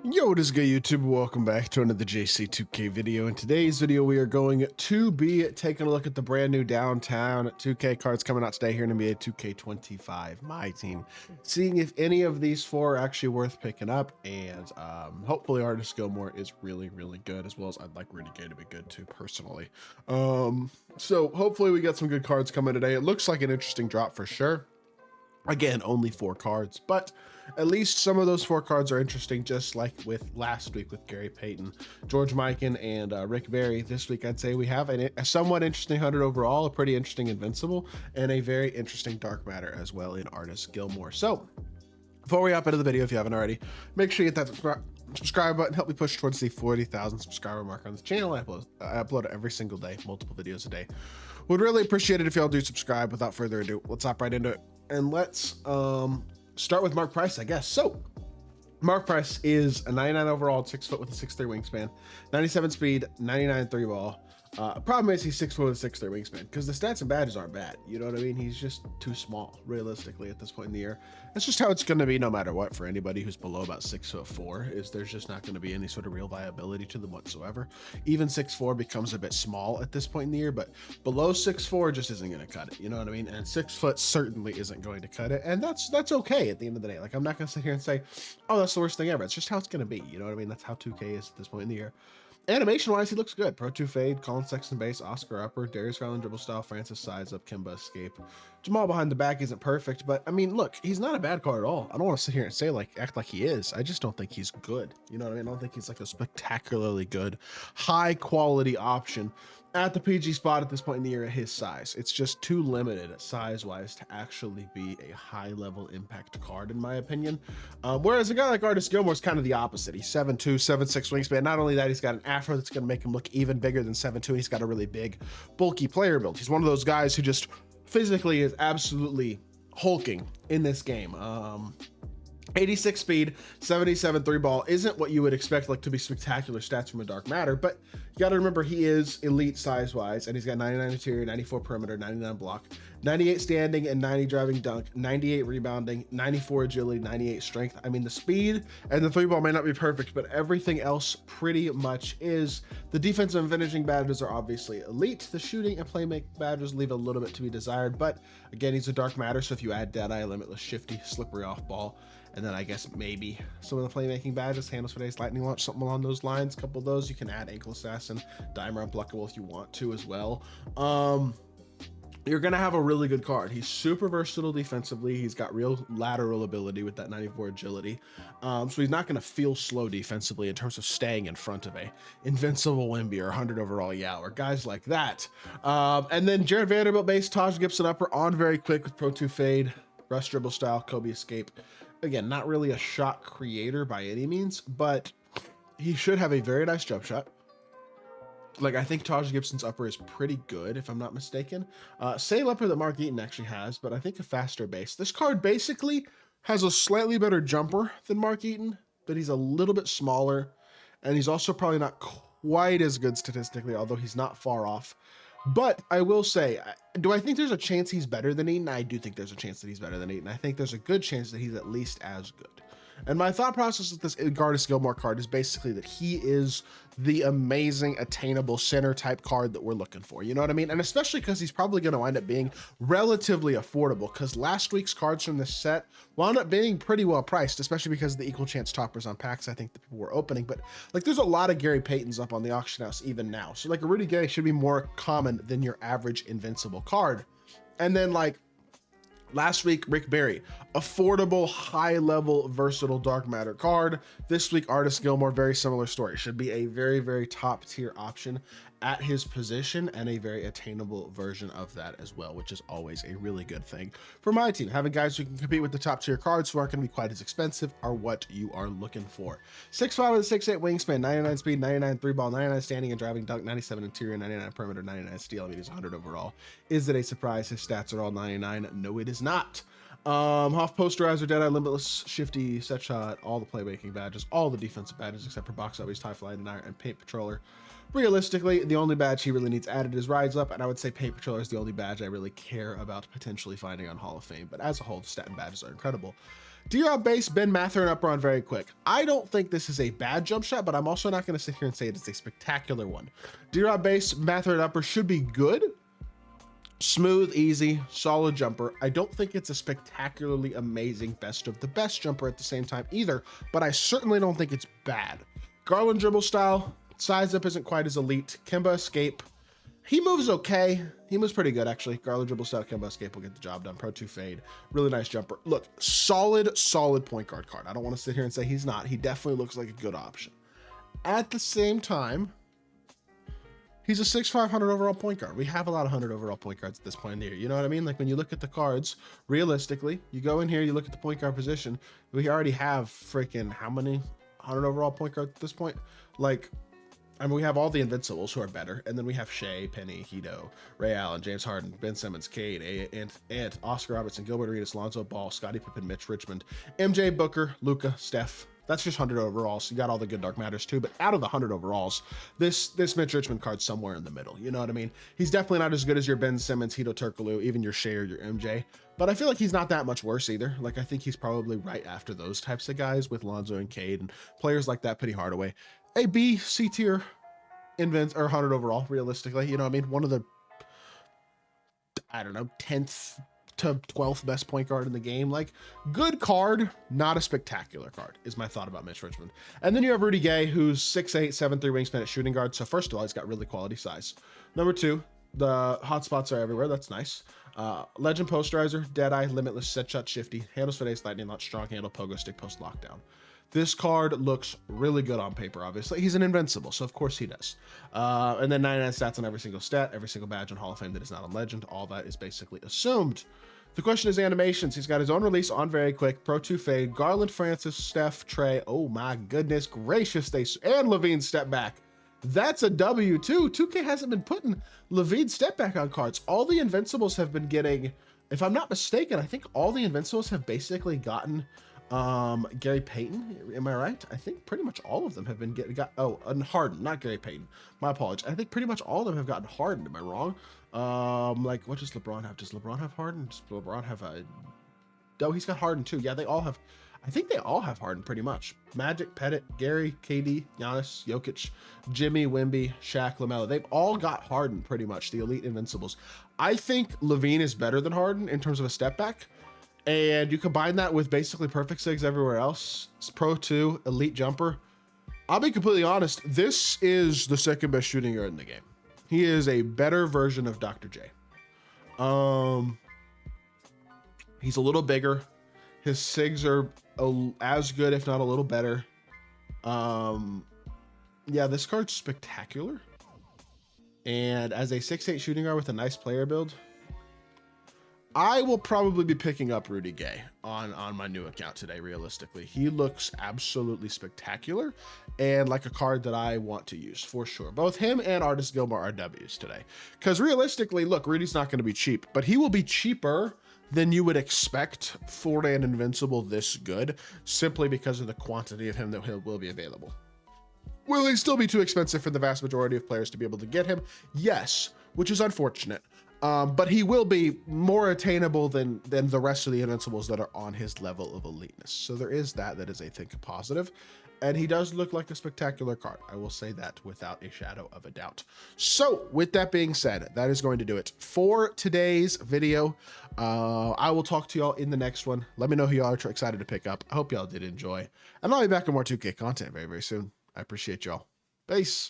Yo, what is good, YouTube? Welcome back to another JC2K video. In today's video, we are going to be taking a look at the brand new downtown 2K cards coming out today here in NBA 2K25 MyTEAM. Seeing if any of these four are actually worth picking up, and hopefully Gardis Gilmore is really good, as well as I'd like Rudy Gay to be good too, personally. So hopefully we got some good cards coming today. It looks like an interesting drop for sure. Again, only 4 cards, but at least some of those 4 cards are interesting, just like with last week with Gary Payton, George Mikan, and Rick Barry. This week, I'd say we have a somewhat interesting 100 overall, a pretty interesting Invincible, and a very interesting Dark Matter as well in Gardis Gilmore. So before we hop into the video, if you haven't already, make sure you hit that subscribe button, help me push towards the 40,000 subscriber mark on the channel. I upload every single day, multiple videos a day. Would really appreciate it if y'all do subscribe. Without further ado, let's hop right into it. And let's start with Mark Price, I guess. So Mark Price is a 99 overall, 6 foot with a 6'3" wingspan, 97 speed, 99 3 ball. Problem is he's 6 foot with a 6'3" wingspan, because the stats and badges aren't bad. You know what I mean? He's just too small, realistically, at this point in the year. That's just how it's going to be no matter what for anybody who's below about 6'4", is there's just not going to be any sort of real viability to them whatsoever. Even 6'4" becomes a bit small at this point in the year, but below 6'4" just isn't going to cut it. You know what I mean? And 6 foot certainly isn't going to cut it. And that's okay at the end of the day. Like, I'm not going to sit here and say, oh, that's the worst thing ever. It's just how it's going to be. You know what I mean? That's how 2K is at this point in the year. Animation-wise, he looks good. Pro 2 fade, Colin Sexton base, Oscar upper, Darius Garland dribble style, Francis sides up, Kemba escape. Jamal behind the back isn't perfect, but I mean, look, he's not a bad card at all. I don't want to sit here and say act like he is. I just don't think he's good. You know what I mean? I don't think he's like a spectacularly good, high quality option at the PG spot at this point in the year at his size. It's just too limited size-wise to actually be a high-level impact card, in my opinion. Whereas a guy like Gardis Gilmore is kind of the opposite. He's 7'2", 7'6" wingspan. Not only that, he's got an afro that's going to make him look even bigger than 7'2". He's got a really big, bulky player build. He's one of those guys who just physically is absolutely hulking in this game. 86 speed, 77 3 ball isn't what you would expect like to be spectacular stats from a Dark Matter, but you got to remember he is elite size wise, and he's got 99 interior, 94 perimeter, 99 block, 98 standing, and 90 driving dunk, 98 rebounding, 94 agility, 98 strength. I mean, the speed and the 3 ball may not be perfect, but everything else pretty much is. The defensive and finishing badges are obviously elite. The shooting and playmaking badges leave a little bit to be desired, but again, he's a Dark Matter, so if you add Deadeye, Limitless, Shifty, Slippery off ball, and then I guess maybe some of the playmaking badges, Handles for Days, Lightning Launch, something along those lines. A couple of those. You can add Ankle Assassin, Dimer Unblockable if you want to as well. You're going to have a really good card. He's super versatile defensively. He's got real lateral ability with that 94 agility. So he's not going to feel slow defensively in terms of staying in front of a Invincible Wimby or 100 overall Yao or guys like that. And then Jared Vanderbilt base, Taj Gibson upper on very quick with Pro 2 fade, rush dribble style, Kobe escape. Again, not really a shot creator by any means, but he should have a very nice jump shot. Like, I think Taj Gibson's upper is pretty good, if I'm not mistaken. Same upper that Mark Eaton actually has, but I think a faster base. This card basically has a slightly better jumper than Mark Eaton, but he's a little bit smaller, and he's also probably not quite as good statistically, although he's not far off. But I will say, do I think there's a chance he's better than Eaton? I do think there's a chance that he's better than Eaton. I think there's a good chance that he's at least as good. And my thought process with this Gardis Gilmore card is basically that he is the amazing, attainable center type card that we're looking for. You know what I mean? And especially because he's probably going to wind up being relatively affordable, because last week's cards from this set wound up being pretty well priced, especially because of the equal chance toppers on packs I think that people were opening. But like, there's a lot of Gary Paytons up on the auction house even now. So like a Rudy Gay should be more common than your average Invincible card. And then like, last week, Rick Barry, affordable, high-level, versatile Dark Matter card. This week, Gardis Gilmore, very similar story. Should be a very top-tier option at his position, and a very attainable version of that as well, which is always a really good thing for my team. Having guys who can compete with the top-tier cards who aren't going to be quite as expensive are what you are looking for. 6'5" with a 6'8" wingspan, 99 speed, 99 3 ball, 99 standing and driving dunk, 97 interior, 99 perimeter, 99 steal. I mean, he's 100 overall. Is it a surprise his stats are all 99? No, it is not. Hoff Posterizer, Deadeye, Limitless, Shifty, Set Shot, all the playmaking badges, all the defensive badges except for Box Always, Tie Fly, Denier, and Paint Patroller. Realistically, the only badge he really needs added is Rise Up, and I would say Paint Patroller is the only badge I really care about potentially finding on Hall of Fame. But as a whole, the stat and badges are incredible. D-Rob base, Ben Mather, and up on very quick. I don't think this is a bad jump shot, but I'm also not going to sit here and say it's a spectacular one. D-Rob base, Mather, and upper should be good. Smooth, easy, solid jumper. I don't think it's a spectacularly amazing best of the best jumper at the same time either, but I certainly don't think it's bad. Garland dribble style, size up isn't quite as elite. Kemba escape, he moves okay. He moves pretty good, actually. Garland dribble style, Kemba escape will get the job done. Pro 2 fade, really nice jumper. Look, solid point guard card. I don't want to sit here and say he's not. He definitely looks like a good option. At the same time, he's a 6'5", 100 overall point guard. We have a lot of 100 overall point guards at this point in the year. You know what I mean? Like when you look at the cards, realistically, you go in here, you look at the point guard position, we already have freaking how many 100 overall point guards at this point? Like, I mean, we have all the invincibles who are better, and then we have Shea, Penny, Hito, Ray Allen, James Harden, Ben Simmons, Cade, Ant, Oscar Robertson, Gilbert Arenas, Lonzo Ball, Scottie Pippen, Mitch Richmond, MJ, Booker, Luka, Steph. That's just 100 overalls. You got all the good dark matters too, but out of the 100 overalls, this Mitch Richmond card's somewhere in the middle. You know what I mean? He's definitely not as good as your Ben Simmons, Hito Turkoglu, even your Shea or your MJ, but I feel like he's not that much worse either. Like I think he's probably right after those types of guys with Lonzo and Cade and players like that, Penny Hardaway. A B, C tier, invent or 100 overall, realistically. You know what I mean? One of the, I don't know, 10th to 12th best point guard in the game. Like, good card, not a spectacular card, is my thought about Mitch Richmond. And then you have Rudy Gay, who's 6'8", 7'3" wingspan at shooting guard. So first of all, he's got really quality size. Number two, the hot spots are everywhere. That's nice. Legend posterizer, Deadeye, limitless, set shot, shifty, handles for ace, lightning launch, strong handle, pogo stick, post lockdown. This card looks really good on paper, obviously. He's an invincible, so of course he does. And then 99 stats on every single stat, every single badge on Hall of Fame that is not on Legend. All that is basically assumed. The question is animations. He's got his own release on very quick, Pro 2 fade, Garland, Francis, Steph, Trey. Oh my goodness gracious, and Levine step back. That's a W too. 2K hasn't been putting Levine step back on cards. All the invincibles have been getting, if I'm not mistaken, I think all the invincibles have basically gotten Gary Payton, am I right? I think pretty much all of them have been and Harden, not Gary Payton. My apologies. I think pretty much all of them have gotten Harden. Am I wrong? Like what does LeBron have? Does LeBron have Harden? Does LeBron have a? No, he's got Harden too. Yeah, they all have. I think they all have Harden pretty much. Magic, Pettit, Gary, KD, Giannis, Jokic, Jimmy, Wemby, Shaq, LaMelo. They've all got Harden pretty much. The elite invincibles. I think Levine is better than Harden in terms of a step back. And you combine that with basically perfect sigs everywhere else. It's Pro 2, elite jumper. I'll be completely honest. This is the second best shooting guard in the game. He is a better version of Dr. J. He's a little bigger. His sigs are as good, if not a little better. Yeah, this card's spectacular. And as a 6'8" shooting guard with a nice player build, I will probably be picking up Rudy Gay on my new account today, realistically. He looks absolutely spectacular and like a card that I want to use for sure. Both him and Gardis Gilmore are W's today. Because realistically, look, Rudy's not going to be cheap, but he will be cheaper than you would expect for an invincible this good, simply because of the quantity of him that will be available. Will he still be too expensive for the vast majority of players to be able to get him? Yes, which is unfortunate. But he will be more attainable than the rest of the invincibles that are on his level of eliteness. So there is that is, I think, a positive. And he does look like a spectacular card. I will say that without a shadow of a doubt. So with that being said, that is going to do it for today's video. I will talk to y'all in the next one. Let me know who y'all are excited to pick up. I hope y'all did enjoy. And I'll be back with more 2K content very, very soon. I appreciate y'all. Peace.